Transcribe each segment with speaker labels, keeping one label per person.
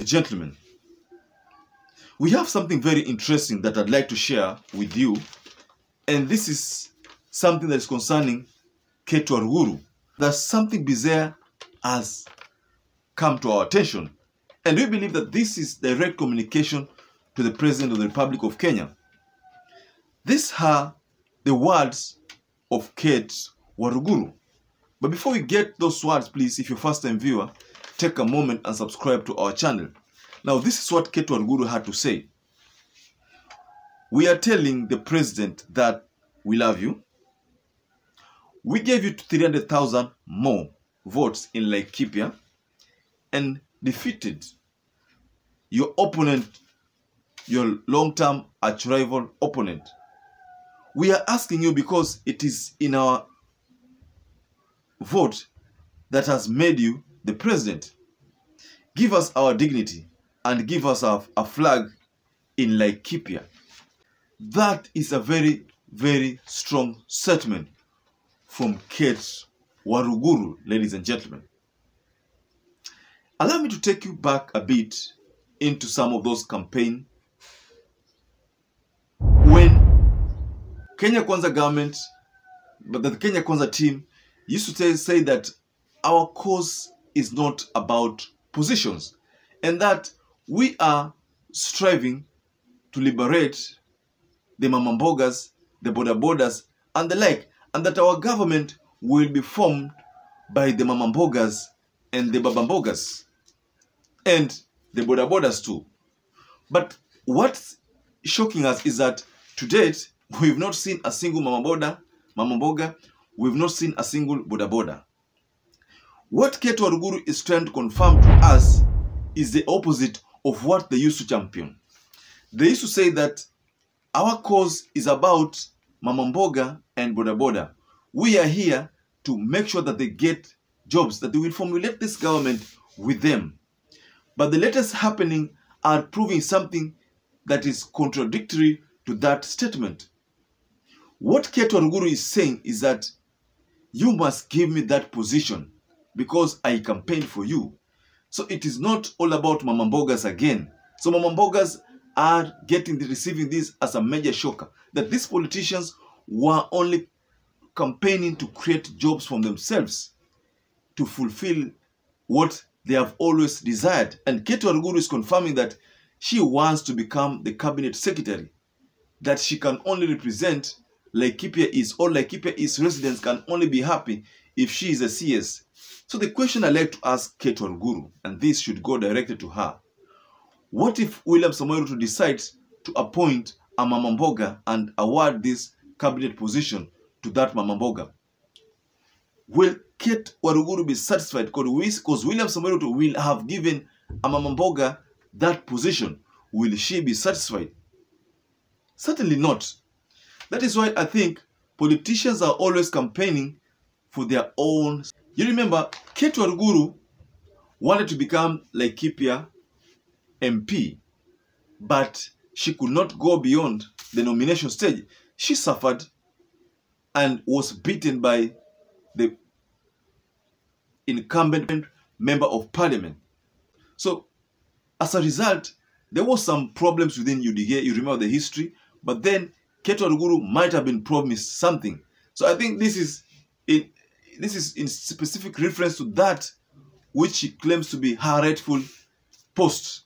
Speaker 1: Gentlemen, we have something very interesting that I'd like to share with you, and this is something that is concerning CATE WARUGURU. That something bizarre has come to our attention, and we believe that this is direct communication to the President of the Republic of Kenya. These are the words of CATE WARUGURU. But before we get those words, please, if you're a first-time viewer, take a moment and subscribe to our channel. Now, this is what CATE WARUGURU had to say. We are telling the President that we love you. We gave you 300,000 more votes in Laikipia and defeated your opponent, your long-term arch-rival opponent. We are asking you because it is in our vote that has made you the president. Give us our dignity and give us a flag in Laikipia. That is a very, very strong statement from CATE WARUGURU, ladies and gentlemen. Allow me to take you back a bit into some of those campaigns when Kenya Kwanza government, but the Kenya Kwanza team used to say that our cause is not about positions and that we are striving to liberate the Mama Mbogas, the Boda Bodas, and the like, and that our government will be formed by the Mama Mbogas and the Baba Mbogas and the Boda Bodas too. But what's shocking us is that to date, we've not seen a single Mama Mboga, we've not seen a single Boda Boda. What CATE WARUGURU is trying to confirm to us is the opposite of what they used to champion. They used to say that our cause is about Mama Mboga and Boda Boda. We are here to make sure that they get jobs, that they will formulate this government with them. But the latest happening are proving something that is contradictory to that statement. What CATE WARUGURU is saying is that you must give me that position because I campaigned for you. So it is not all about Mama Mbogas again. So Mama Mbogas are receiving this as a major shocker, that these politicians were only campaigning to create jobs for themselves, to fulfill what they have always desired. And CATE WARUGURU is confirming that she wants to become the cabinet secretary, that she can only represent Laikipia East, or Laikipia East residents can only be happy if she is a CS. So the question I'd like to ask CATE WARUGURU, and this should go directly to her: what if William Samoei Ruto decides to appoint a Mama Mboga and award this cabinet position to that Mama Mboga? Will CATE WARUGURU be satisfied because William Samoei Ruto will have given a Mama Mboga that position? Will she be satisfied? Certainly not. That is why I think politicians are always campaigning for their own. You remember, CATE WARUGURU wanted to become Laikipia MP, but she could not go beyond the nomination stage. She suffered and was beaten by the incumbent member of parliament. So as a result, there was some problems within UDA. You remember the history, but then CATE WARUGURU might have been promised something. So I think this is in specific reference to that which she claims to be her rightful post,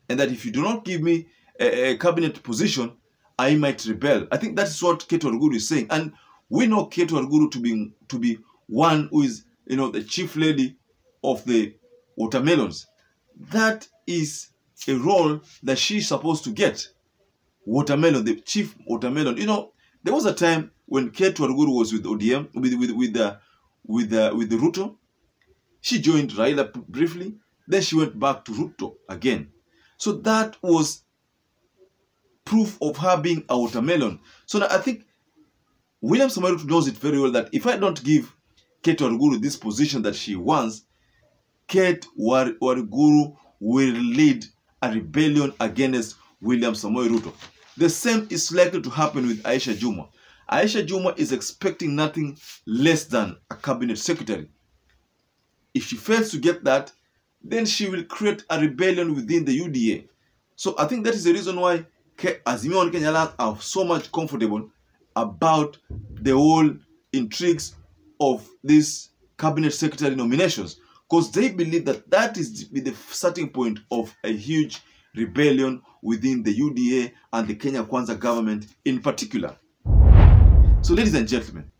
Speaker 1: and that if you do not give me a cabinet position, I might rebel. I think that is what CATE WARUGURU is saying, and we know CATE WARUGURU to be one who is, the chief lady of the watermelons. That is a role that she's supposed to get. Watermelon, the chief watermelon. There was a time when CATE WARUGURU was with ODM, with the RUTO. She joined Raila briefly, then she went back to RUTO again. So that was proof of her being a watermelon. So now I think William Samoei Ruto knows it very well that if I don't give CATE WARUGURU this position that she wants, CATE WARUGURU will lead a rebellion against William Samoei Ruto. The same is likely to happen with Aisha Juma. Aisha Juma is expecting nothing less than a cabinet secretary. If she fails to get that, then she will create a rebellion within the UDA. So I think that is the reason why Azimio and Kenyala are so much comfortable about the whole intrigues of these cabinet secretary nominations, because they believe that that is the starting point of a huge rebellion within the UDA and the Kenya Kwanza government in particular. So ladies and gentlemen,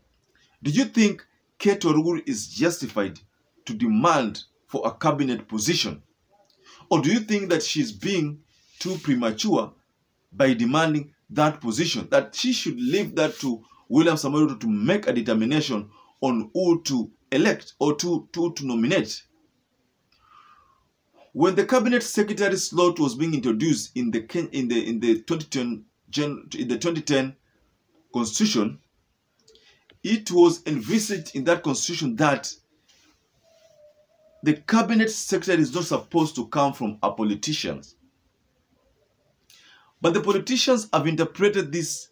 Speaker 1: do you think CATE WARUGURU is justified to demand for a cabinet position? Or do you think that she's being too premature by demanding that position, that she should leave that to William Samoei Ruto to make a determination on who to elect or to nominate? When the cabinet secretary slot was being introduced in the 2010 constitution, it was envisaged in that constitution that the cabinet secretary is not supposed to come from a politician. But the politicians have interpreted this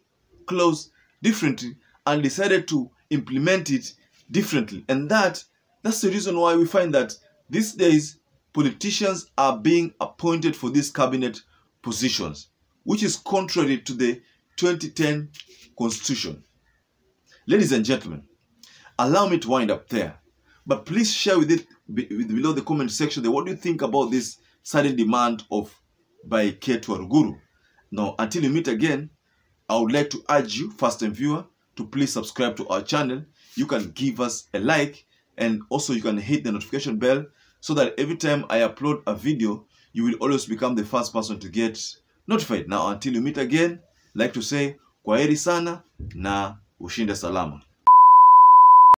Speaker 1: clause differently and decided to implement it differently. And that's the reason why we find that these days politicians are being appointed for these cabinet positions, which is contrary to the 2010 constitution. Ladies and gentlemen, allow me to wind up there, but please share with it below the comment section what do you think about this sudden demand by CATE WARUGURU. Now, until we meet again, I would like to urge you, first-time viewer, to please subscribe to our channel. You can give us a like, and also you can hit the notification bell so that every time I upload a video, you will always become the first person to get notified. Now, until we meet again, I'd like to say kwaheri sana na ushinde salama.